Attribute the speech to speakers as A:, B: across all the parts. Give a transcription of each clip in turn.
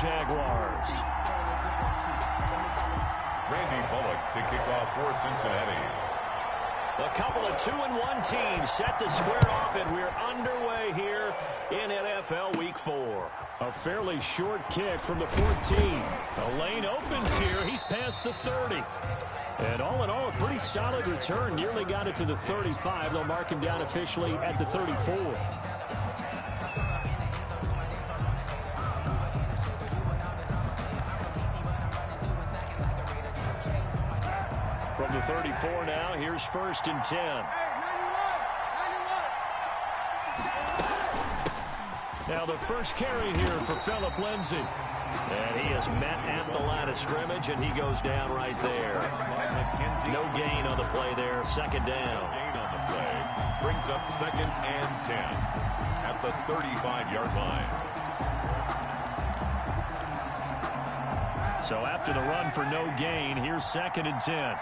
A: Jaguars.
B: Randy Bullock to kick off for Cincinnati.
A: A couple of 2-1 teams set to square off, and we're underway here in NFL Week 4. A fairly short kick from the 14. The lane opens here. He's past the 30. And all in all, a pretty solid return. Nearly got it to the 35. They'll mark him down officially at the 34. From the 34 now, here's 1st and 10. Now the first carry here for Philip Lindsay. And he is met at the line of scrimmage, and he goes down right there. No gain on the play there, 2nd down.
B: Gain on the play brings up 2nd and 10 at the 35-yard line.
A: So after the run for no gain, here's 2nd and 10.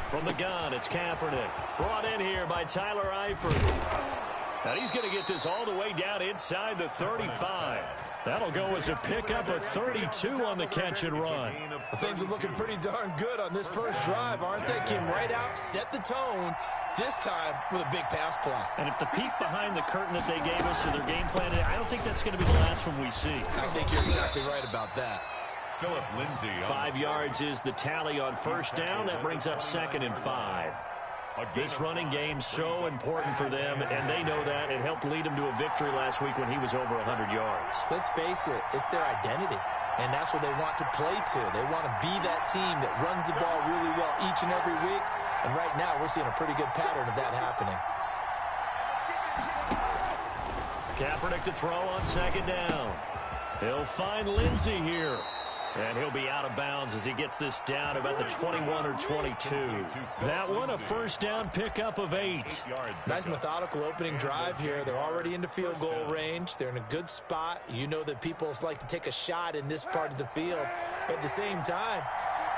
A: From the gun, it's Kaepernick. Brought in here by Tyler Eifert. Now he's going to get this all the way down inside the 35. That'll go as a pickup of 32 on the catch and run.
C: Things are looking pretty darn good on this first drive, aren't they? Came right out, set the tone, this time with a big pass play.
A: And if the peek behind the curtain that they gave us or their game plan, I don't think that's going to be the last one we see.
C: I think you're exactly right about that.
B: Philip Lindsay.
A: 5 yards is the tally on 1st down. That brings up 2nd and 5. This running game's so important for them, and they know that. It helped lead them to a victory last week when he was over 100 yards.
C: Let's face it, it's their identity, and that's what they want to play to. They want to be that team that runs the ball really well each and every week, and right now we're seeing a pretty good pattern of that happening.
A: Kaepernick to throw on 2nd down. He'll find Lindsay here. And he'll be out of bounds as he gets this down about the 21 or 22. That one, a 1st down pickup of 8.
C: Nice methodical opening drive here. They're already into field goal range. They're in a good spot. You know that people like to take a shot in this part of the field. But at the same time,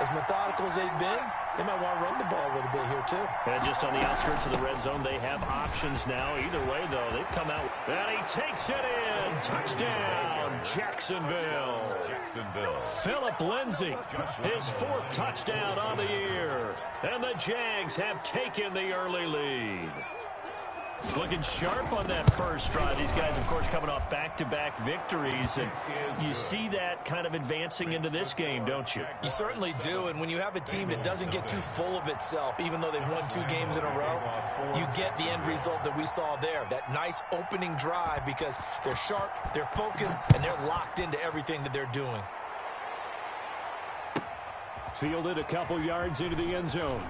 C: as methodical as they've been, they might want to run the ball a little bit here too.
A: And just on the outskirts of the red zone, they have options now. Either way, though, they've come out. And he takes it in. Touchdown, Jacksonville. Philip Lindsay, his 4th touchdown on the year. And the Jags have taken the early lead. Looking sharp on that first drive. These guys, of course, coming off back-to-back victories. And you see that kind of advancing into this game, don't you?
C: You certainly do. And when you have a team that doesn't get too full of itself, even though they've won 2 games in a row, you get the end result that we saw there. That nice opening drive because they're sharp, they're focused, and they're locked into everything that they're doing.
A: Fielded a couple yards into the end zone.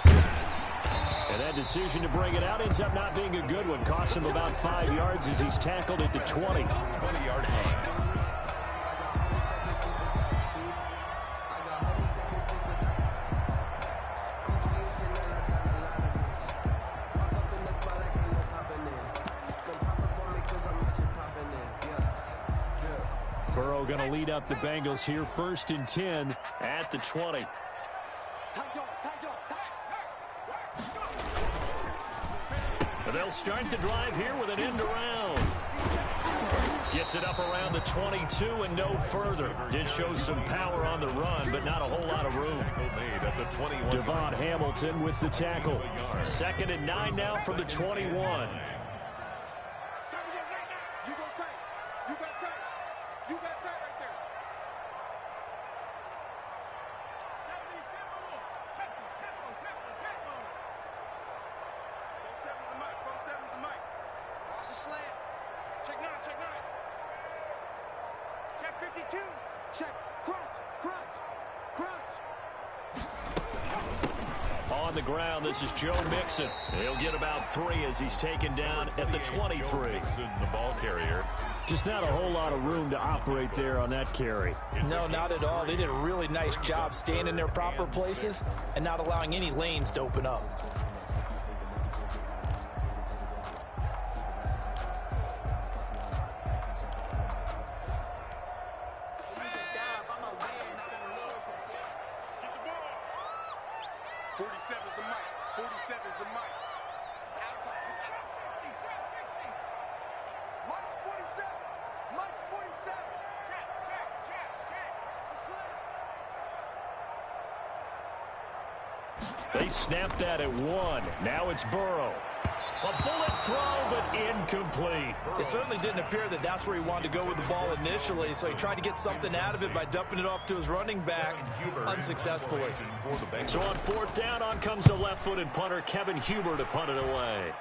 A: And that decision to bring it out ends up not being a good one. Costs him about 5 yards as he's tackled at the 20.
B: 20-yard line.
A: Burrow going to lead up the Bengals here. 1st and 10 at the 20. They'll start the drive here with an end around. Gets it up around the 22 and no further. Did show some power on the run, but not a whole lot of room. Devon Hamilton with the tackle. 2nd and 9 now from the 21. On the ground, this is Joe Mixon. He'll get about 3 as he's taken down at the 23.
B: The ball carrier.
A: Just not a whole lot of room to operate there on that carry.
C: No, not at all. They did a really nice job staying in their proper places and not allowing any lanes to open up.
D: 47 is the mic. 47 is the mic. It's out of time. It's out of 40. Check 60. Mike's 47. Mike's 47. Check. It's a slam.
A: They snapped that at 1. Now it's Burrow. A bullet throw, but incomplete.
C: It certainly didn't appear that that's where he wanted to go with the ball initially, so he tried to get something out of it by dumping it off to his running back unsuccessfully.
A: So on 4th down, on comes the left-footed punter, Kevin Huber, to punt it away.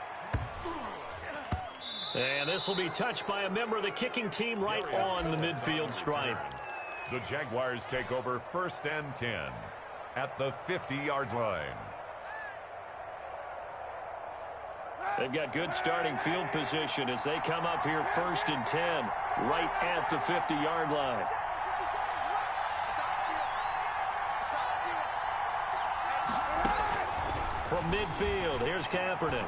A: And this will be touched by a member of the kicking team right on the midfield stripe.
B: The Jaguars take over 1st and 10 at the 50-yard line.
A: They've got good starting field position as they come up here 1st and 10, right at the 50-yard line. From midfield, here's Kaepernick.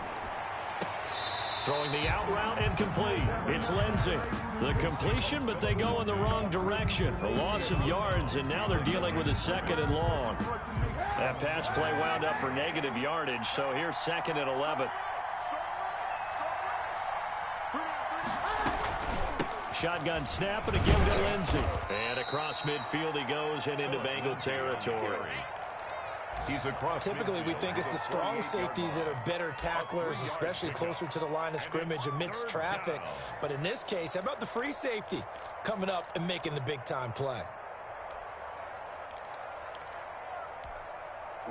A: Throwing the out route and complete. It's Lindsey. The completion, but they go in the wrong direction. A loss of yards, and now they're dealing with a 2nd and long. That pass play wound up for negative yardage, so here's 2nd and 11. Shotgun snap and a give to Lindsey. And across midfield he goes and into Bengal territory.
B: He's across.
C: Typically, we think it's the strong safeties that are better tacklers, especially closer to the line of scrimmage amidst traffic. But in this case, how about the free safety coming up and making the big-time play?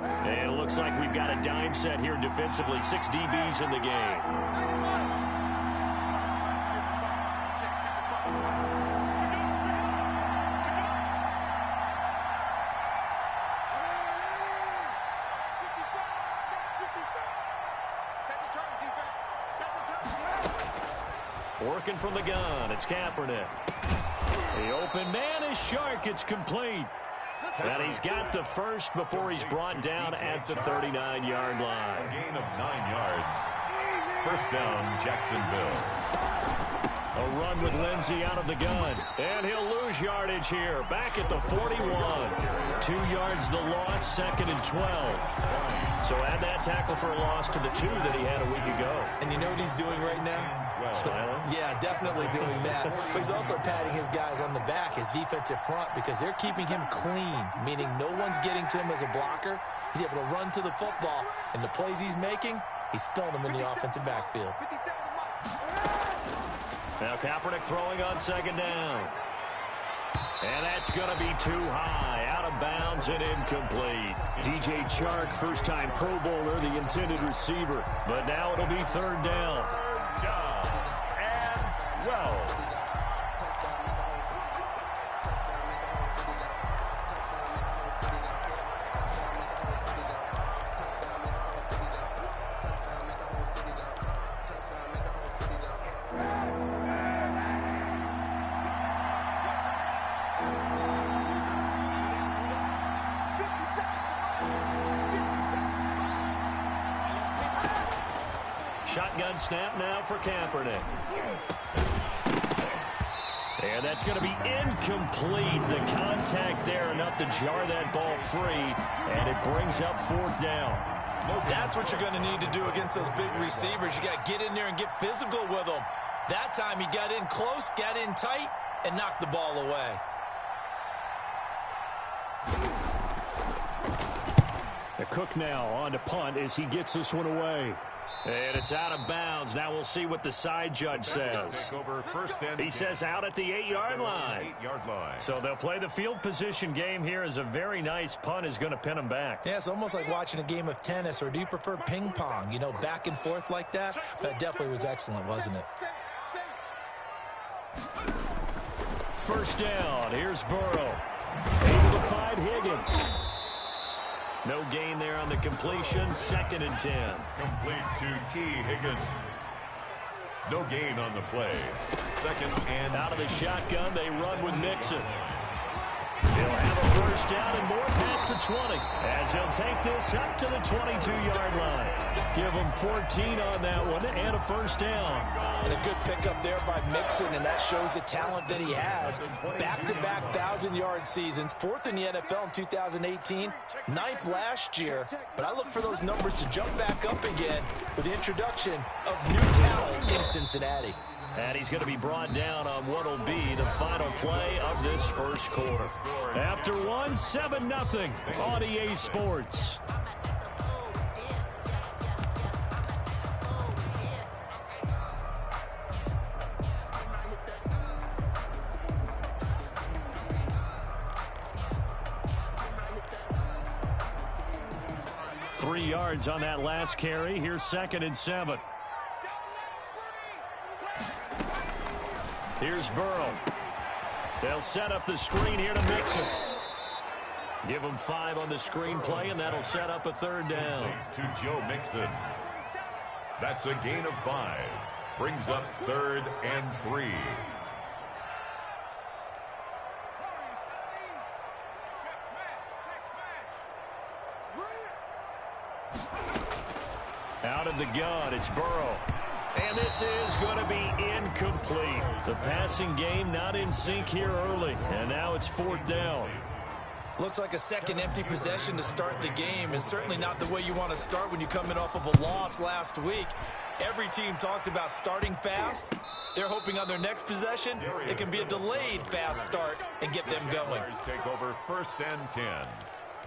A: And it looks like we've got a dime set here defensively. 6 DBs in the game. Working from the gun, it's Kaepernick. The open man is Shark. It's complete. And he's got the first before he's brought down at the 39-yard line.
B: A gain of 9 yards. 1st down, Jacksonville.
A: A run with Lindsey out of the gun. And he'll lose yardage here. Back at the 41. 2 yards the loss, 2nd and 12. So add that tackle for a loss to the 2 that he had a week ago.
C: And you know what he's doing right now? Yeah, definitely doing that. But he's also patting his guys on the back, his defensive front, because they're keeping him clean, meaning no one's getting to him as a blocker. He's able to run to the football, and the plays he's making, he's spilling them in the offensive backfield.
A: Now Kaepernick throwing on 2nd down. And that's going to be too high, out of bounds and incomplete. DJ Chark, first-time Pro Bowler, the intended receiver. But now it'll be 3rd down.
B: 3rd down and well.
A: Shotgun snap now for Kaepernick. And that's going to be incomplete. The contact there enough to jar that ball free, and it brings up 4th down.
C: That's what you're going to need to do against those big receivers. You got to get in there and get physical with them. That time he got in close, got in tight, and knocked the ball away.
A: The Cook now on to punt as he gets this one away. And it's out of bounds. Now we'll see what the side judge says. He says out at the 8-yard line. So they'll play the field position game here as a very nice punt is going to pin them back.
C: Yeah, it's almost like watching a game of tennis, or do you prefer ping pong? You know, back and forth like that? That definitely was excellent, wasn't it?
A: 1st down. Here's Burrow. Able to find Higgins. No gain there on the completion. 2nd and 10.
B: Complete to T. Higgins. No gain on the play. 2nd and
A: out of the shotgun, they run with Mixon. He'll have a first down and more past the 20 as he'll take this up to the 22-yard line. Give him 14 on that one and a first down.
C: And a good pickup there by Mixon, and that shows the talent that he has. Back-to-back 1,000-yard seasons, 4th in the NFL in 2018, 9th last year. But I look for those numbers to jump back up again with the introduction of new talent in Cincinnati.
A: And he's going to be brought down on what will be the final play of this first quarter. After one, 7-0 on EA Sports. Three yards on that last carry. Here's 2nd and 7. Here's Burrow. They'll set up the screen here to Mixon. Give him 5 on the screen play, and that'll set up a 3rd down.
B: To Joe Mixon. That's a gain of 5. Brings up 3rd and 3.
A: Out of the gun, it's Burrow. And this is going to be incomplete. The passing game not in sync here early. And now it's 4th down.
C: Looks like a second empty possession to start the game, and certainly not the way you want to start when you're coming off of a loss last week. Every team talks about starting fast. They're hoping on their next possession, it can be a delayed fast start and get them going.
B: Take over 1st and 10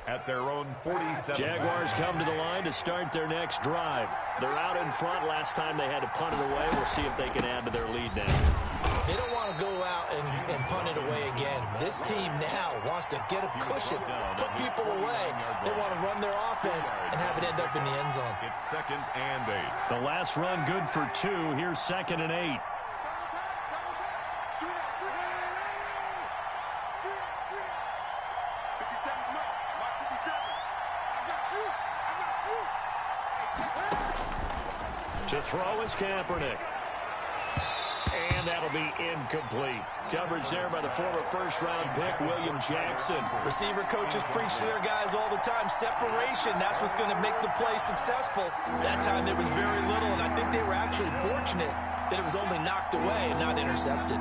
B: at their own 47.
A: Jaguars come to the line to start their next drive. They're out in front. Last time they had to punt it away. We'll see if they can add to their lead now.
C: They don't want to go out and punt it away again. This team now wants to get a cushion, put people away. They want to run their offense and have it end up in the end zone.
B: It's 2nd and 8.
A: The last run good for 2. Here's 2nd and 8. To throw is Kaepernick. And that'll be incomplete. Coverage there by the former first-round pick, William Jackson.
C: Receiver coaches preach to their guys all the time. Separation, that's what's going to make the play successful. That time there was very little, and I think they were actually fortunate that it was only knocked away and not intercepted.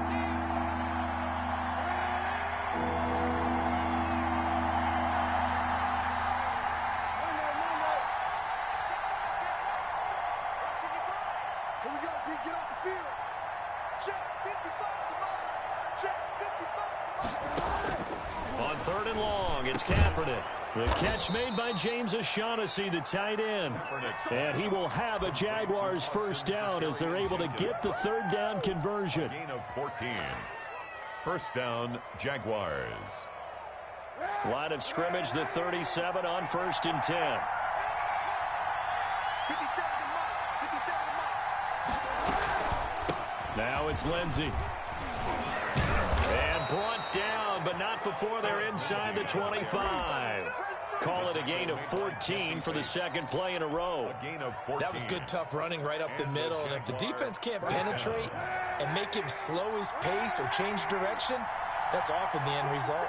A: On 3rd and long, it's Kaepernick. The catch made by James O'Shaughnessy, the tight end. And he will have a Jaguars first down as they're able to get the 3rd down conversion.
B: Gain of 14. First down, Jaguars.
A: Line of scrimmage, the 37 on 1st and 10. Now it's Lindsey. And brought down, but not before they're inside the 25. Call it a gain of 14 for the 2nd play in a row.
B: A gain of 14.
C: That was good, tough running right up the middle. And if the defense can't penetrate and make him slow his pace or change direction, that's often the end result.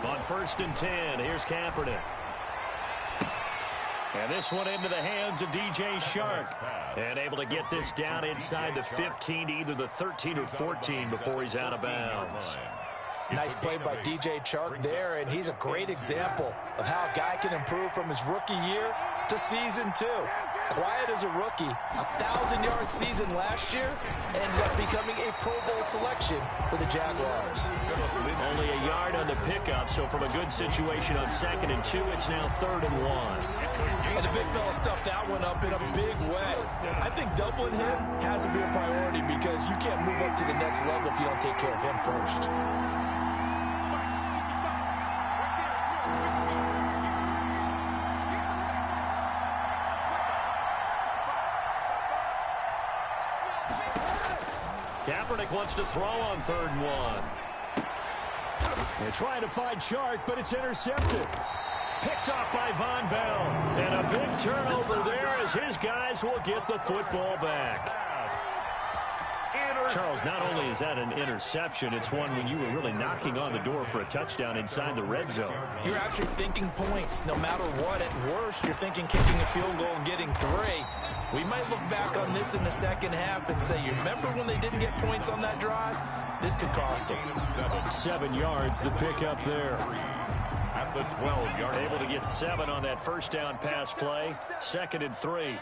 A: On 1st and 10, here's Kaepernick. And this one into the hands of DJ Shark. And able to get this down inside the 15 to either the 13 or 14 before he's out of bounds.
C: Nice play by DJ Chark there, and he's a great example of how a guy can improve from his rookie year to season 2. Quiet as a rookie, 1,000-yard season last year, ended up becoming a Pro Bowl selection for the Jaguars.
A: Only a yard on the pickup, so from a good situation on 2nd and 2, it's now 3rd and 1.
C: And the big fella stuffed that one up in a big way. I think doubling him has to be a priority because you can't move up to the next level if you don't take care of him first.
A: Kaepernick wants to throw on 3rd and 1. They're trying to find Shark, but it's intercepted. Picked off by Von Bell. And a big turnover there as his guys will get the football back. Charles, not only is that an interception, it's one when you were really knocking on the door for a touchdown inside the red zone.
C: You're actually thinking points. No matter what, at worst, you're thinking kicking a field goal and getting 3. We might look back on this in the second half and say, you remember when they didn't get points on that drive? This could cost them.
A: 7 yards, the pickup there.
B: At the 12-yard line.
A: Able to get 7 on that first down pass play. 2nd and 3.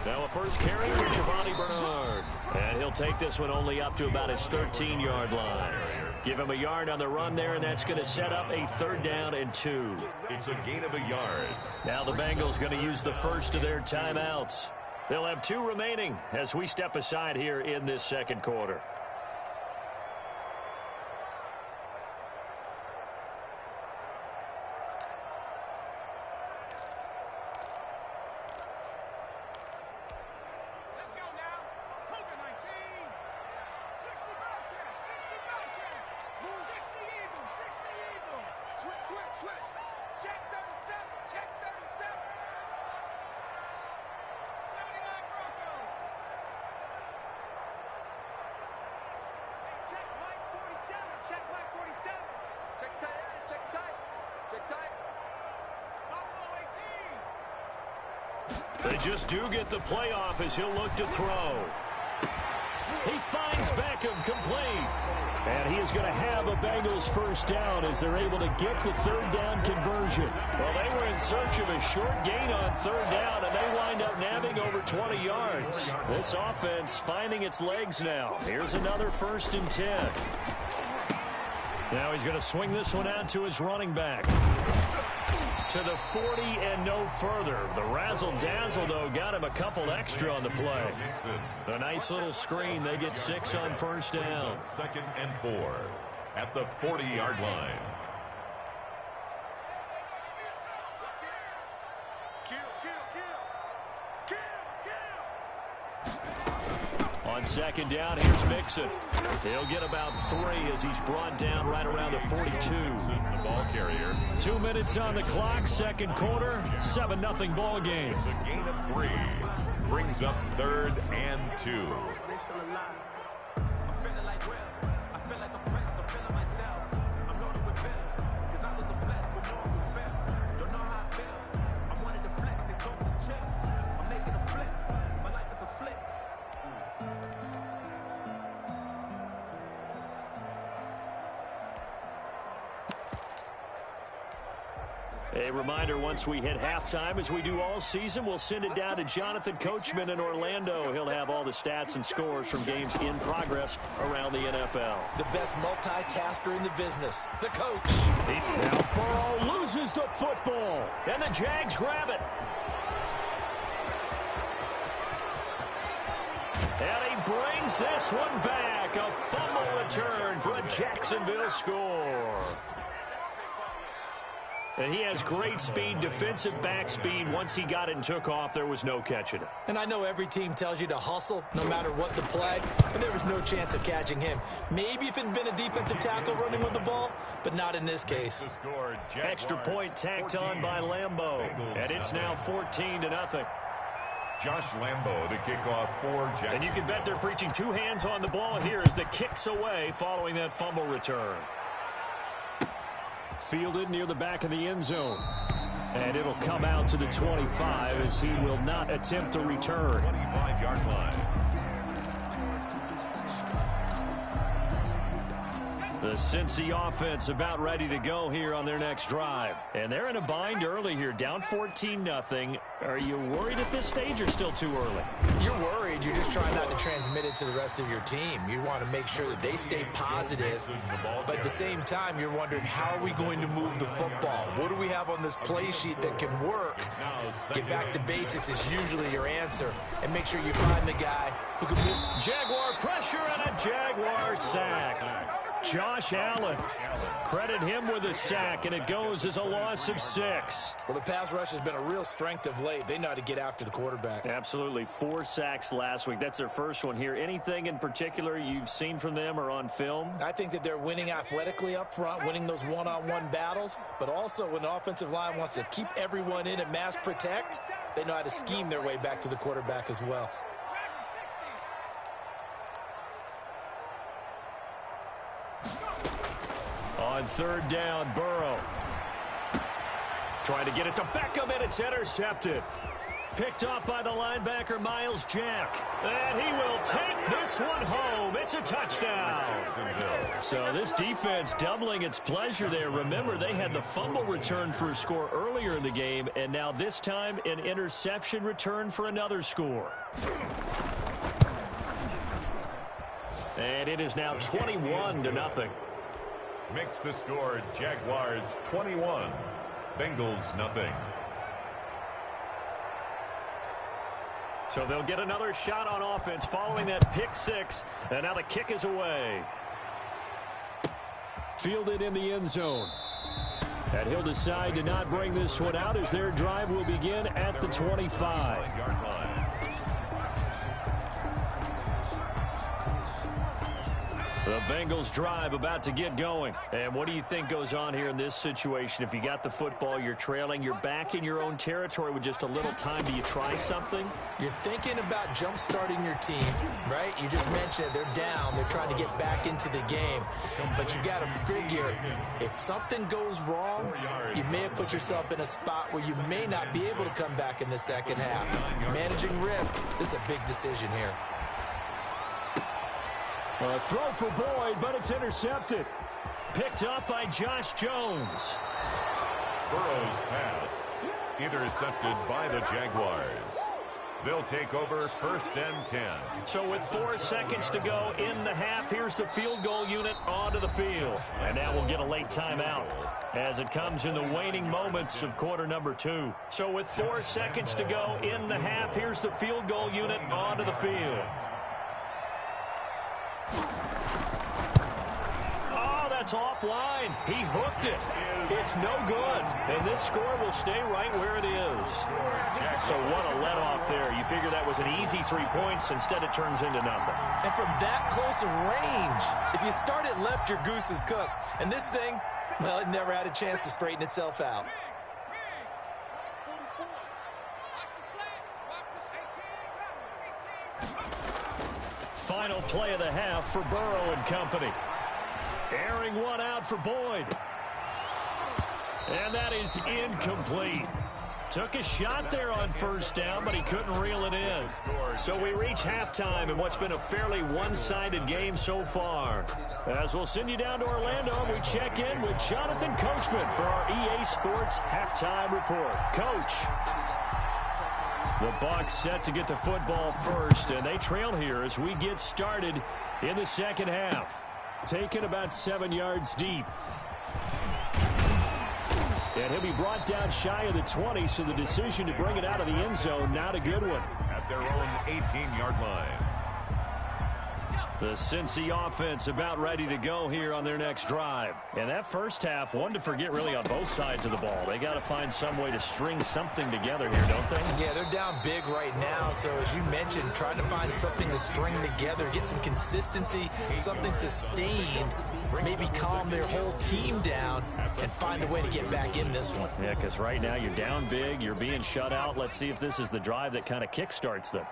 A: Now a first carry for Giovanni Bernard. And he'll take this one only up to about his 13-yard line. Give him a yard on the run there, and that's going to set up a 3rd down and 2.
B: It's a gain of a yard.
A: Now the Bengals going to use the first of their timeouts. They'll have 2 remaining as we step aside here in this second quarter. They just do get the playoff as he'll look to throw. He finds Beckham complete. And he is going to have a Bengals first down as they're able to get the 3rd down conversion. Well, they were in search of a short gain on 3rd down, and they wind up nabbing over 20 yards. This offense finding its legs now. Here's another 1st and 10. Now he's going to swing this one out to his running back. To the 40 and no further. The razzle-dazzle, though, got him a couple extra on the play. A nice little screen. They get 6 on first down.
B: 2nd and 4 at the 40-yard line.
A: On 2nd down, here's Mixon. He'll get about 3 as he's brought down right around the 42.
B: The ball carrier.
A: 2 minutes on the clock, second quarter, 7-0 ball game.
B: It's a gain of 3. Brings up 3rd and 2.
A: A reminder, once we hit halftime, as we do all season, we'll send it down to Jonathan Coachman in Orlando. He'll have all the stats and scores from games in progress around the NFL.
C: The best multitasker in the business, the coach.
A: Now Burrow loses the football, and the Jags grab it. And he brings this one back. A fumble return for a Jacksonville score. And he has great speed, defensive back speed. Once he got it and took off, there was no catching it.
C: And I know every team tells you to hustle no matter what the play, but there was no chance of catching him. Maybe if it had been a defensive tackle running with the ball, but not in this case.
A: Extra point tacked on by Lambeau, and it's now 14-0.
B: Josh Lambeau to kick off for Jacksonville.
A: And you can bet they're preaching 2 hands on the ball here as the kick's away following that fumble return. Fielded near the back of the end zone. And it'll come out to the 25 as he will not attempt a return.
B: 25-yard line.
A: The Cincy offense about ready to go here on their next drive. And they're in a bind early here, down 14-0. Are you worried at this stage or still too early?
C: You're worried. You're just trying not to transmit it to the rest of your team. You want to make sure that they stay positive. But at the same time, you're wondering, how are we going to move the football? What do we have on this play sheet that can work? Get back to basics is usually your answer. And make sure you find the guy who can move.
A: Jaguar pressure and a Jaguar sack. Josh Allen. Credit him with a sack, and it goes as a loss of 6.
C: Well, the pass rush has been a real strength of late. They know how to get after the quarterback.
A: Absolutely. 4 sacks last week. That's their first one here. Anything in particular you've seen from them or on film?
C: I think that they're winning athletically up front, winning those one-on-one battles, but also when the offensive line wants to keep everyone in and mass protect, they know how to scheme their way back to the quarterback as well.
A: On 3rd down, Burrow. Trying to get it to Beckham, and it's intercepted. Picked off by the linebacker, Miles Jack. And he will take this one home. It's a touchdown. So this defense doubling its pleasure there. Remember, they had the fumble return for a score earlier in the game, and now this time an interception return for another score. And it is now 21-0.
B: Makes the score Jaguars 21, Bengals nothing.
A: So they'll get another shot on offense following that pick 6, and now the kick is away. Fielded in the end zone. And he'll decide to not bring this one out as their drive will begin at the 25-yard line. The Bengals drive about to get going. And what do you think goes on here in this situation? If you got the football, you're trailing, you're back in your own territory with just a little time. Do you try something?
C: You're thinking about jump-starting your team, right? You just mentioned they're down. They're trying to get back into the game. But you got to figure, if something goes wrong, you may have put yourself in a spot where you may not be able to come back in the second half. Managing risk, this is a big decision here.
A: A throw for Boyd, but it's intercepted. Picked up by Josh Jones.
B: Burrow's pass intercepted by the Jaguars. They'll take over 1st and 10.
A: So with 4 seconds to go in the half, here's the field goal unit onto the field. And now we'll get a late timeout as it comes in the waning moments of quarter number 2. So with 4 seconds to go in the half, here's the field goal unit onto the field. Oh, that's offline. He hooked it. It's no good. And this score will stay right where it is. So what a let-off there. You figure that was an easy 3 points. Instead, it turns into nothing.
C: And from that close of range, if you start it left, your goose is cooked. And this thing, well, it never had a chance to straighten itself out.
A: Final play of the half for Burrow and company. Airing one out for Boyd. And that is incomplete. Took a shot there on 1st down, but he couldn't reel it in. So we reach halftime in what's been a fairly one-sided game so far. As we'll send you down to Orlando, we check in with Jonathan Coachman for our EA Sports Halftime Report. Coach. The Bucs set to get the football first, and they trail here as we get started in the second half. Taken about 7 yards deep. And he'll be brought down shy of the 20, so the decision to bring it out of the end zone, not a good one.
B: At their own 18-yard line.
A: The Cincy offense about ready to go here on their next drive. And that first half, one to forget really on both sides of the ball. They got to find some way to string something together here, don't they?
C: Yeah, they're down big right now. So as you mentioned, trying to find something to string together, get some consistency, something sustained, maybe calm their whole team down and find a way to get back in this one.
A: Yeah, because right now you're down big, you're being shut out. Let's see if this is the drive that kind of kickstarts them.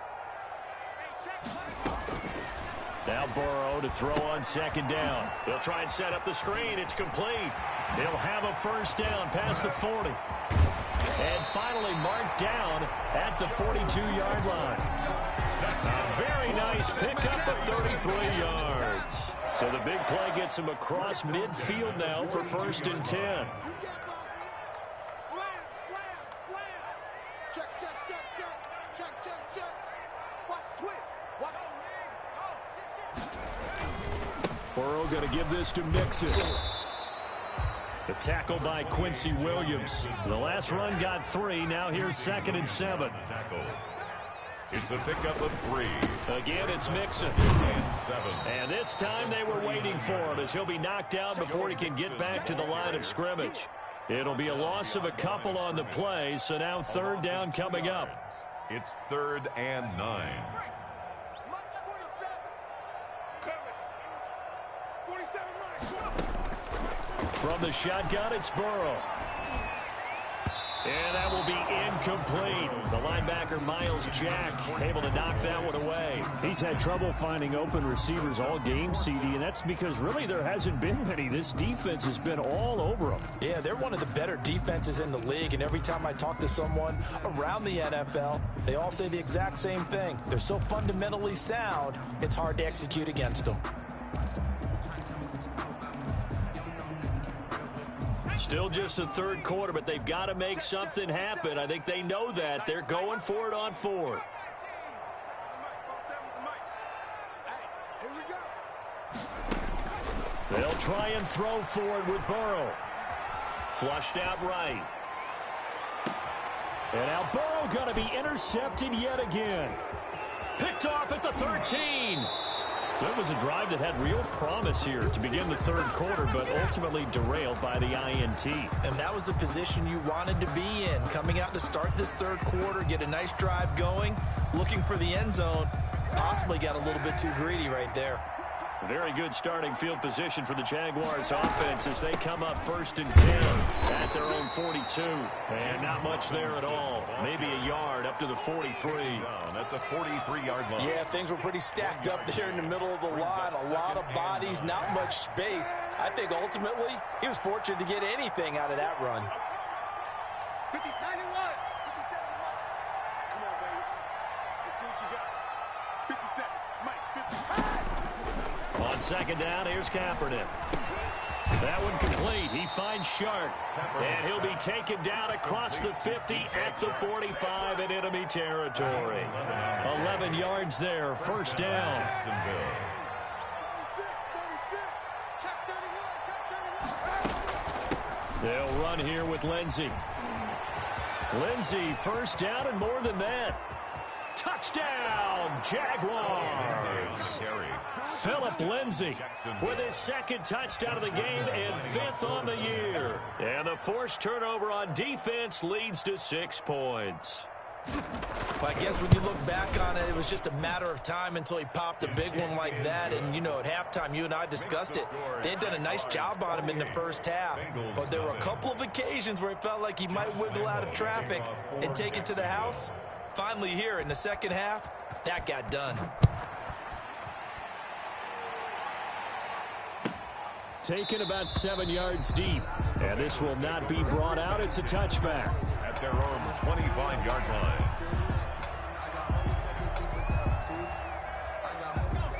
A: Now Burrow to throw on 2nd down. He'll try and set up the screen. It's complete. He'll have a 1st down past the 40. And finally marked down at the 42-yard line. A very nice pickup of 33 yards. So the big play gets him across midfield now for 1st and 10.
D: Slam, slam. Check. Watch, twist. Watch.
A: Burrow going to give this to Mixon. The tackle by Quincy Williams. The last run got 3. Now here's 2nd and 7.
B: It's a pickup of 3.
A: Again, it's Mixon.
B: And 7.
A: And this time they were waiting for him as he'll be knocked out before he can get back to the line of scrimmage. It'll be a loss of a couple on the play, so now 3rd down coming up.
B: It's 3rd and 9.
A: From the shotgun, it's Burrow. And that will be incomplete. The linebacker, Miles Jack, able to knock that one away.
E: He's had trouble finding open receivers all game, CD, and that's because really there hasn't been many. This defense has been all over them.
C: Yeah, they're one of the better defenses in the league, and every time I talk to someone around the NFL, they all say the exact same thing. They're so fundamentally sound, it's hard to execute against them.
A: Still just the 3rd quarter, but they've got to make something happen. I think they know that. They're going for it on 4th. They'll try and throw forward with Burrow. Flushed out right. And now Burrow going to be intercepted yet again. Picked off at the 13. So it was a drive that had real promise here to begin the 3rd quarter, but ultimately derailed by the INT.
C: And that was the position you wanted to be in. Coming out to start this 3rd quarter, get a nice drive going, looking for the end zone. Possibly got a little bit too greedy right there.
A: Very good starting field position for the Jaguars offense as they come up 1st and 10 at their own 42. And not much there at all. Maybe a yard up to the 43.
B: At the 43-yard line.
C: Yeah, things were pretty stacked up there in the middle of the line. A lot of bodies, not much space. I think ultimately he was fortunate to get anything out of that run.
D: 57. Come on, baby. Let's see what you got. 57. Mike, 57.
A: On 2nd down, here's Kaepernick. That one complete. He finds Sharp. And he'll be taken down across the 50 at the 45 in enemy territory. 11 yards there, 1st down. They'll run here with Lindsey. Lindsey, 1st down and more than that. Touchdown, Jaguars. Philip Lindsey with his 2nd touchdown of the game and 5th on the year. And the forced turnover on defense leads to 6 points.
C: Well, I guess when you look back on it, it was just a matter of time until he popped a big one like that. And, you know, at halftime, you and I discussed it. They had done a nice job on him in the 1st half. But there were a couple of occasions where it felt like he might wiggle out of traffic and take it to the house. Finally here in the 2nd half, that got done.
E: Taken about 7 yards deep. And this will not be brought out. It's a touchback.
B: At their own 25-yard line.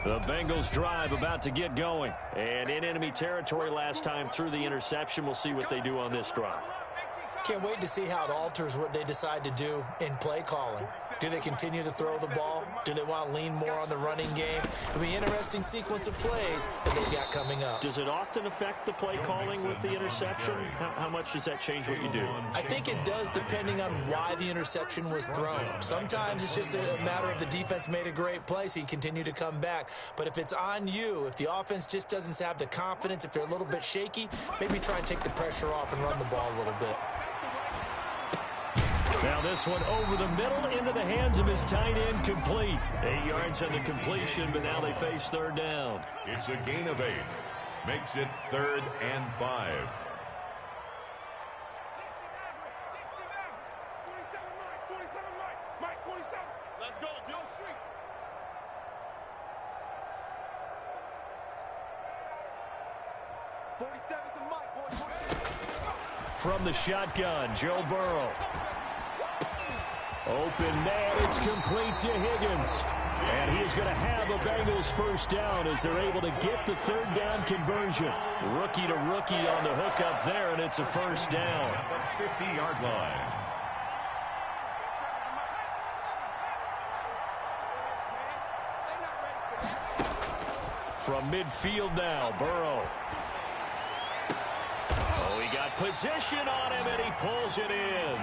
A: The Bengals drive about to get going. And in enemy territory last time through the interception. We'll see what they do on this drive.
C: Can't wait to see how it alters what they decide to do in play calling. Do they continue to throw the ball? Do they want to lean more on the running game? It'll be an interesting sequence of plays that they've got coming up.
A: Does it often affect the play calling with the interception? How much does that change what you do?
C: I think it does depending on why the interception was thrown. Sometimes it's just a matter of the defense made a great play, so you continue to come back. But if it's on you, if the offense just doesn't have the confidence, if they're a little bit shaky, maybe try and take the pressure off and run the ball a little bit.
A: Now this one over the middle into the hands of his tight end, complete. 8 yards on the completion, but now they face 3rd down.
B: It's a gain of 8. Makes it 3rd and 5.
D: 47, Mike, 47. Let's go, Dill Street.
A: From the shotgun, Joe Burrow. Open man, it's complete to Higgins. And he is going to have a Bengals 1st down as they're able to get the 3rd down conversion. Rookie to rookie on the hook up there, and it's a 1st down.
B: At the 50-yard line. From
A: midfield now, Burrow. Oh, he got position on him, and he pulls it in.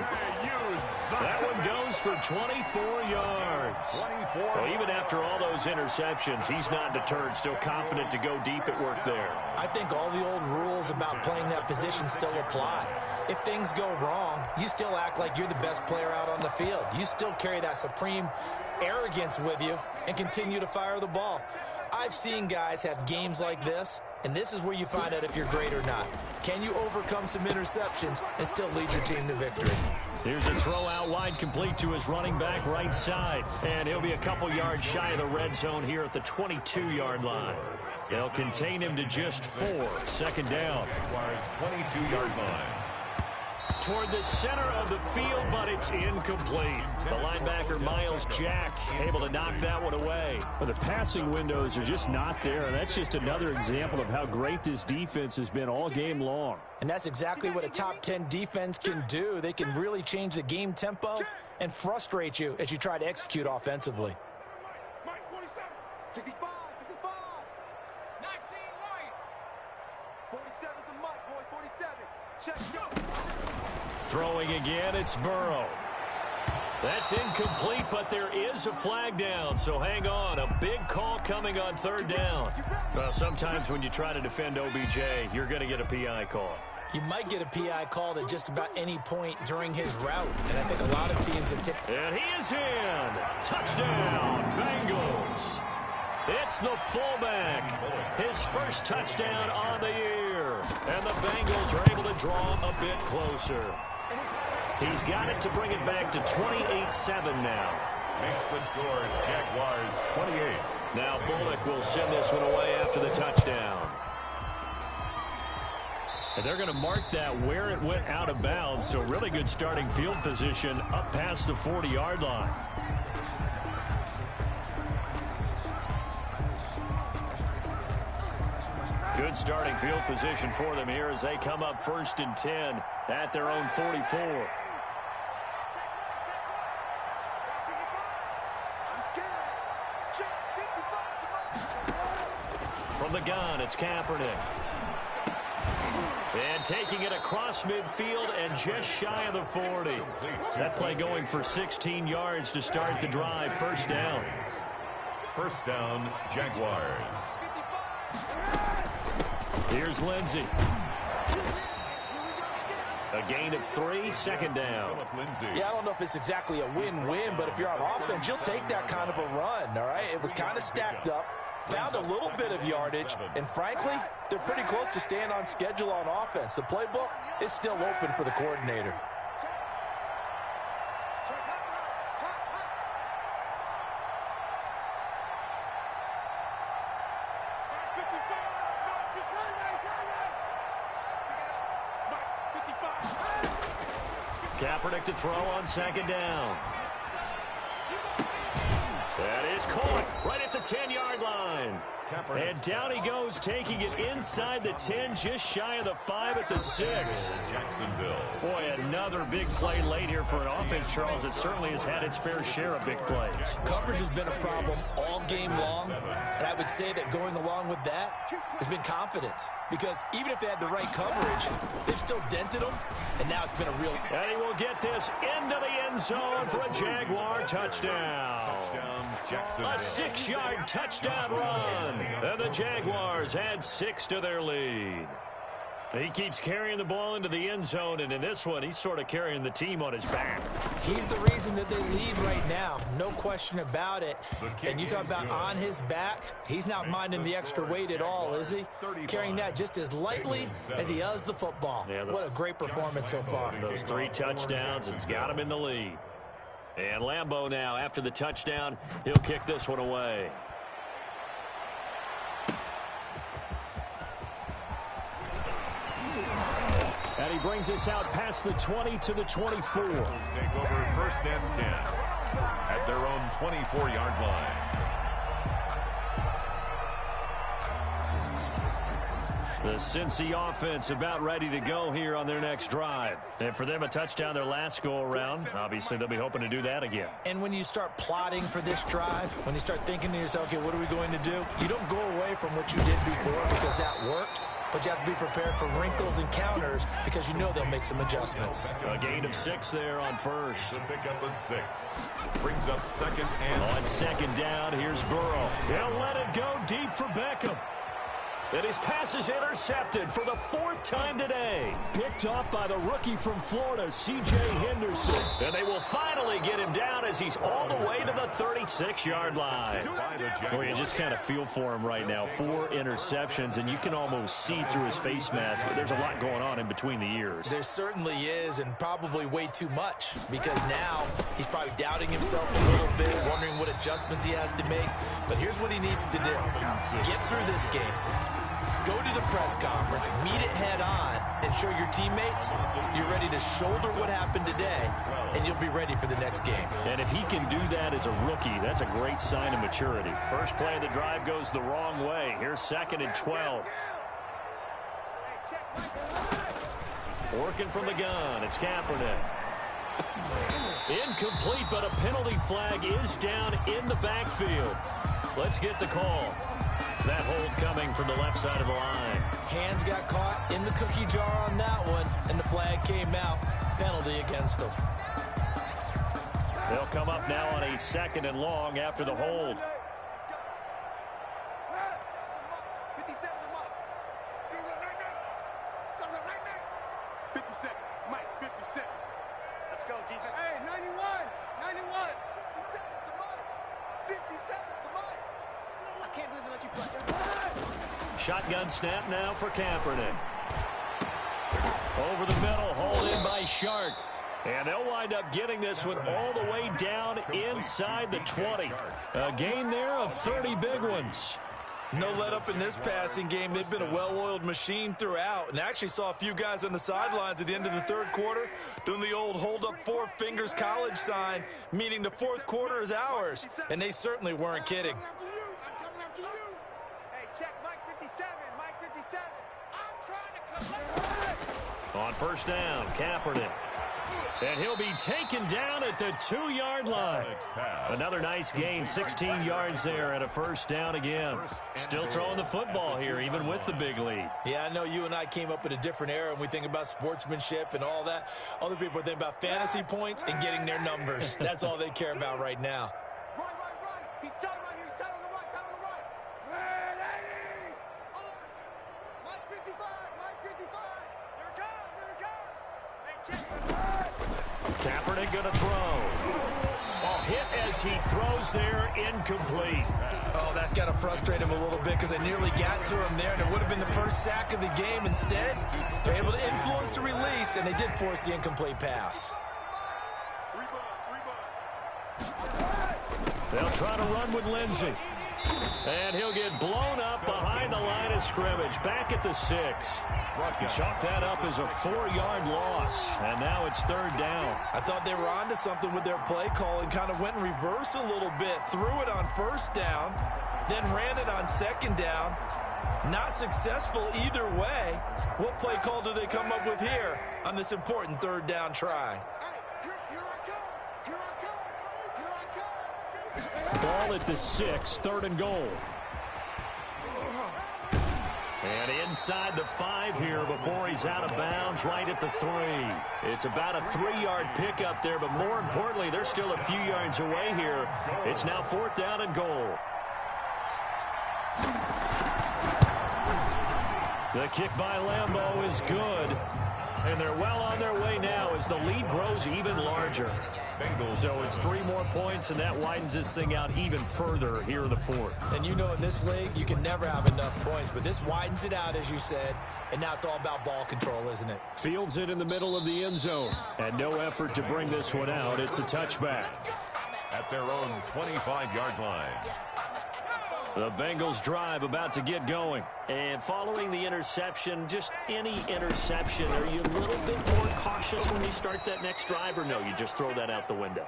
A: That one goes for 24 yards. Well, even after all those interceptions, he's not deterred, still confident to go deep at work there.
C: I think all the old rules about playing that position still apply. If things go wrong, you still act like you're the best player out on the field. You still carry that supreme arrogance with you and continue to fire the ball. I've seen guys have games like this, and this is where you find out if you're great or not. Can you overcome some interceptions and still lead your team to victory?
E: Here's a throw out wide, complete to his running back right side. And he'll be a couple yards shy of the red zone here at the 22-yard line. They'll contain him to just 4. Second down.
B: Jaguars 22-yard line.
E: Toward the center of the field, but it's incomplete. The linebacker, Miles Jack, able to knock that one away. But the passing windows are just not there, and that's just another example of how great this defense has been all game long.
C: And that's exactly what a top 10 defense can do. They can really change the game tempo and frustrate you as you try to execute offensively.
D: 65, 65. 19 right. 47 is the mic, boys. 47. Check.
A: Throwing again, it's Burrow. That's incomplete, but there is a flag down, so hang on. A big call coming on third down. Well, sometimes when you try to defend OBJ, you're going to get a PI call.
C: You might get a PI called at just about any point during his route, and I think a lot of teams have taken.
A: And he is in. Touchdown, Bengals. It's the fullback. His first touchdown on the year. And the Bengals are able to draw a bit closer. He's got it to bring it back to 28-7 now.
B: Makes the score Jaguars 28.
A: Now Bullock will send this one away after the touchdown. And they're going to mark that where it went out of bounds, so really good starting field position up past the 40-yard line. Good starting field position for them here as they come up 1st and 10 at their own 44. From the gun, it's Kaepernick. And taking it across midfield and just shy of the 40. That play going for 16 yards to start the drive. First down.
B: First down, Jaguars.
A: Here's Lindsey. A gain of 3, second down.
C: Yeah, I don't know if it's exactly a win-win, but if you're on offense, you'll take that kind of a run, all right? It was kind of stacked up, found a little bit of yardage, and frankly, they're pretty close to staying on schedule on offense. The playbook is still open for the coordinator.
A: Kaepernick to throw on second down. That is caught right at the 10-yard line. And down he goes, taking it inside the 10, just shy of the 5 at the 6.
B: Jacksonville.
A: Boy, another big play late here for an offense, Charles, that certainly has had its fair share of big plays.
C: Coverage has been a problem all game long, and I would say that going along with that has been confidence. Because even if they had the right coverage, they've still dented them, and now it's been a real...
A: And he will get this into the end zone for a Jaguar touchdown. A 6-yard touchdown run. And the Jaguars add 6 to their lead. He keeps carrying the ball into the end zone, and in this one, he's sort of carrying the team on his back.
C: He's the reason that they lead right now. No question about it. And you talk about on his back, he's not minding the extra weight at all, is he? Carrying that just as lightly as he does the football.
A: Yeah,
C: what a great performance so far.
A: Those 3 touchdowns has got him in the lead. And Lambeau now, after the touchdown, he'll kick this one away. And he brings us out past the 20 to the 24.
B: Take over 1st and 10 at their own 24-yard line.
A: The Cincy offense about ready to go here on their next drive. And for them, a touchdown their last go-around. Obviously, they'll be hoping to do that again.
C: And when you start plotting for this drive, when you start thinking to yourself, okay, what are we going to do? You don't go away from what you did before because that worked. but you have to be prepared for wrinkles and counters because you know they'll make some adjustments.
E: A gain of 6 there on first.
B: The pickup of 6. Brings up second and...
E: On second down, here's Burrow. He'll let it go deep for Beckham. And his pass is intercepted for the 4th time today. Picked off by the rookie from Florida, C.J. Henderson. And they will finally get him down as he's all the way to the 36-yard line. Well, you just kind of feel for him right now. 4 interceptions, and you can almost see through his face mask. There's a lot going on in between the ears.
C: There certainly is, and probably way too much, because now he's probably doubting himself a little bit, wondering what adjustments he has to make. But here's what he needs to do. Get through this game. Go to the press conference, meet it head on, and show your teammates you're ready to shoulder what happened today, and you'll be ready for the next game.
E: And if he can do that as a rookie, that's a great sign of maturity. First play of the drive goes the wrong way. Here's 2nd and 12. Working from the gun, it's Kaepernick. Incomplete, but a penalty flag is down in the backfield. Let's get the call. That hold coming from the left side of the line.
C: Hands got caught in the cookie jar on that one, and the flag came out. Penalty against him.
E: They'll come up now on a 2nd and long after the hold.
D: 57, Mike, 57. Let's go, defense. Hey, 91, 91. 57's the Mike. 57's the Mike. I can't believe they let you play.
E: Shotgun snap now for Kaepernick. Over the middle, hauled in by Shark. And they'll wind up getting this one all the way down inside the 20. A gain there of 30 big ones.
C: No let up in this passing game. They've been a well-oiled machine throughout. And actually saw a few guys on the sidelines at the end of the 3rd quarter doing the old hold up 4 fingers college sign, meaning the 4th quarter is ours. And they certainly weren't kidding.
D: I'm coming after you. Hey, check Mike 57, Mike 57. I'm trying to come.
E: On first down, Kaepernick. And he'll be taken down at the 2-yard line. Another nice gain, 16 yards there and a first down again. Still throwing the football here, even with the big lead.
C: Yeah, I know you and I came up in a different era and we think about sportsmanship and all that. Other people think about fantasy points and getting their numbers. That's all they care about right now.
D: Right. He's tight right here. He's tight on the right. Tight on the right. Ready. Mike 55. Mike 55. Here it comes. Here it comes. Hey, check.
E: Kaepernick going to throw. Ball hit as he throws there, incomplete.
C: Oh, that's got to frustrate him a little bit because they nearly got to him there, and it would have been the first sack of the game. Instead, they're able to influence the release, and they did force the incomplete pass.
E: They'll try to run with Lindsey. And he'll get blown up behind the line of scrimmage, back at the 6. Chalk that up as a 4-yard loss, and now it's 3rd down.
C: I thought they were onto something with their play call and kind of went in reverse a little bit, threw it on first down, then ran it on 2nd down. Not successful either way. What play call do they come up with here on this important 3rd down try?
E: Ball at the 6, 3rd and goal. And inside the 5 here before he's out of bounds, right at the 3. It's about a 3-yard pickup there, but more importantly, they're still a few yards away here. It's now 4th down and goal. The kick by Lambeau is good. And they're well on their way now as the lead grows even larger. So it's 3 more points, and that widens this thing out even further here in the 4th.
C: And you know in this league, you can never have enough points, but this widens it out, as you said, and now it's all about ball control, isn't it?
E: Fields it in the middle of the end zone, and no effort to bring this one out. It's a touchback.
B: At their own 25-yard line.
E: The Bengals drive about to get going. And following the interception, just any interception, are you a little bit more cautious when you start that next drive, or no, you just throw that out the window?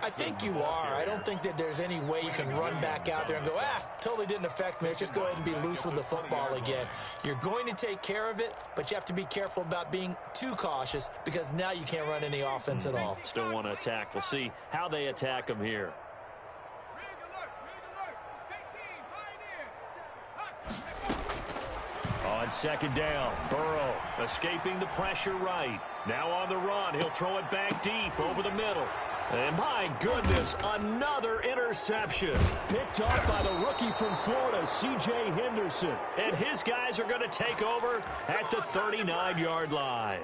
C: I think you are. I don't think that there's any way you can run back out there and go, totally didn't affect me. Let's just go ahead and be loose with the football again. You're going to take care of it, but you have to be careful about being too cautious because now you can't run any offense at all.
E: Still want to attack. We'll see how they attack them here. On second down. Burrow escaping the pressure right. Now on the run. He'll throw it back deep over the middle. And my goodness, another interception. Picked off by the rookie from Florida, C.J. Henderson. And his guys are going to take over at the 39-yard line.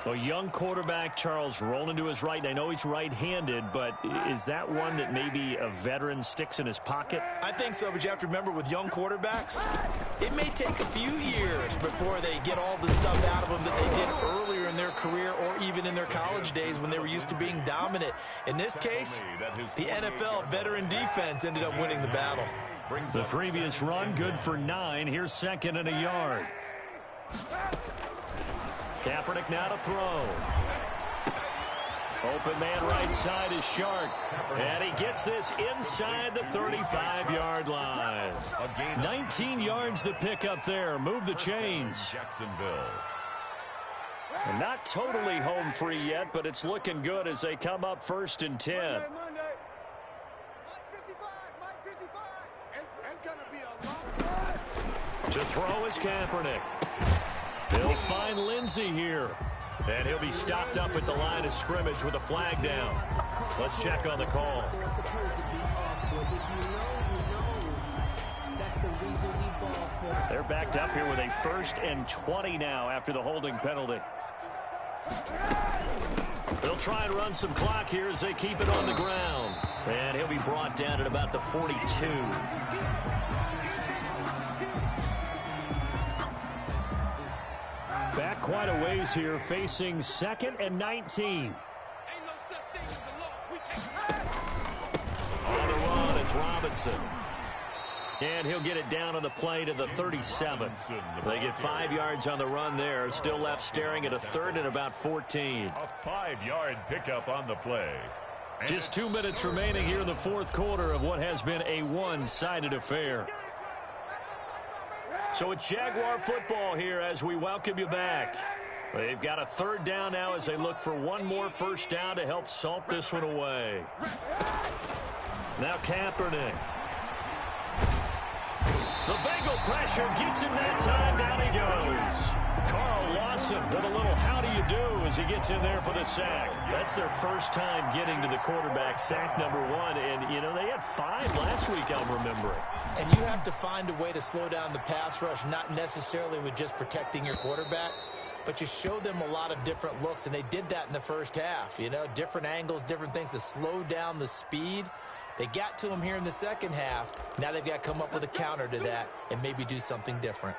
E: A young quarterback, Charles, rolling to his right. And I know he's right-handed, but is that one that maybe a veteran sticks in his pocket?
C: I think so, but you have to remember with young quarterbacks, it may take a few years before they get all the stuff out of them that they did earlier in their career or even in their college days when they were used to being dominant. In this case, the NFL veteran defense ended up winning the battle.
E: The previous run, good for 9. Here's second and a yard. Kaepernick now to throw. Open man right side is Shark. And he gets this inside the 35-yard line. 19 yards to pick up there. Move the chains.
B: Jacksonville.
E: And not totally home free yet, but it's looking good as they come up 1st and 10.
D: Mike 55, Mike 55. It's going to be a long run.
E: To throw is Kaepernick. They'll find Lindsey here. And he'll be stopped up at the line of scrimmage with a flag down. Let's check on the call. They're backed up here with a 1st and 20 now after the holding penalty. They'll try and run some clock here as they keep it on the ground. And he'll be brought down at about the 42. Back quite a ways here, facing 2nd and 19. On the run, it's Robinson. And he'll get it down on the play to the 37. They get 5 yards on the run there. Still left staring at a 3rd and about 14.
B: A 5-yard pickup on the play.
E: Just 2 minutes remaining here in the 4th quarter of what has been a one-sided affair. So it's Jaguar football here as we welcome you back. They've got a 3rd down now as they look for one more 1st down to help salt this one away. Now Kaepernick. The Bengal pressure gets him that time. Down he goes. Carl Lawson with a little how do you do as he gets in there for the sack. That's their first time getting to the quarterback, sack number 1. And, you know, they had 5 last week, I'm remembering.
C: And you have to find a way to slow down the pass rush, not necessarily with just protecting your quarterback, but you show them a lot of different looks, and they did that in the first half. You know, different angles, different things to slow down the speed. They got to him here in the second half. Now they've got to come up with a counter to that and maybe do something different.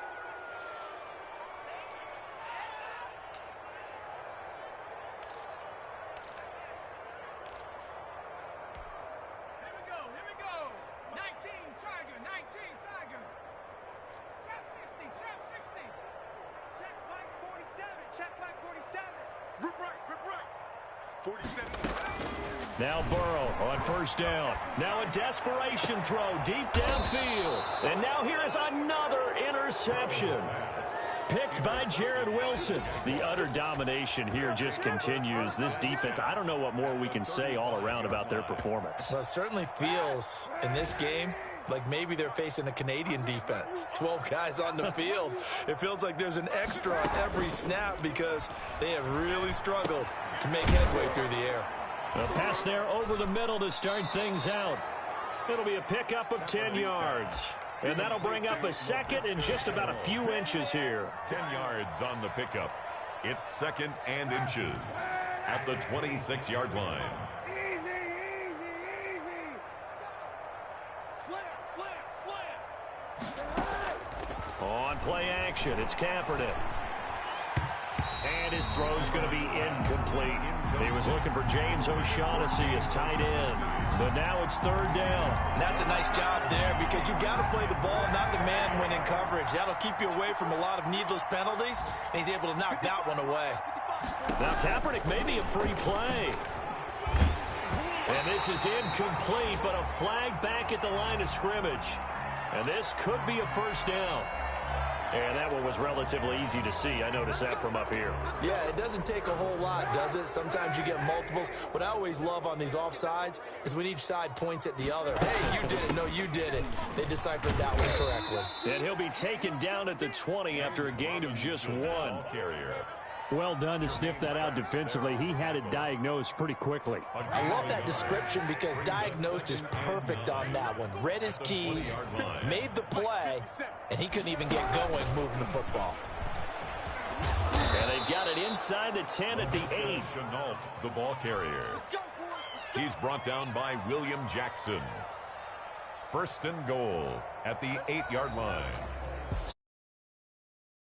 E: Now Burrow on 1st down. Now a desperation throw deep downfield. And now here is another interception. Picked by Jared Wilson. The utter domination here just continues. This defense, I don't know what more we can say all around about their performance.
C: Well, it certainly feels in this game like maybe they're facing a Canadian defense. 12 guys on the field. It feels like there's an extra on every snap because they have really struggled to make headway through the air.
E: A pass there over the middle to start things out. It'll be a pickup of 10 yards. And that'll bring up a 2nd and just about a few inches here.
B: 10 yards on the pickup. It's 2nd and inches at the 26-yard line.
D: Easy, easy, easy. Slam.
E: On play action, it's Kaepernick. And his throw's going to be incomplete. He was looking for James O'Shaughnessy as tight end. But now it's 3rd down.
C: And that's a nice job there because you've got to play the ball, not the man when in coverage. That'll keep you away from a lot of needless penalties, and he's able to knock that one away.
E: Now Kaepernick may be a free play. And this is incomplete, but a flag back at the line of scrimmage. And this could be a 1st down.
A: And that one was relatively easy to see. I noticed that from up here.
C: Yeah, it doesn't take a whole lot, does it? Sometimes you get multiples. What I always love on these offsides is when each side points at the other. Hey, you did it. No, you did it. They deciphered that one correctly.
A: And he'll be taken down at the 20 after a gain of just 1.
B: Carrier.
E: Well done to sniff that out defensively. He had it diagnosed pretty quickly.
C: I love that description because diagnosed is perfect on that one. Read his keys, made the play, and he couldn't even get going moving the football.
A: And they've got it inside the 10 at the 8.
B: Chenault, the ball carrier. He's brought down by William Jackson. First and goal at the 8-yard line.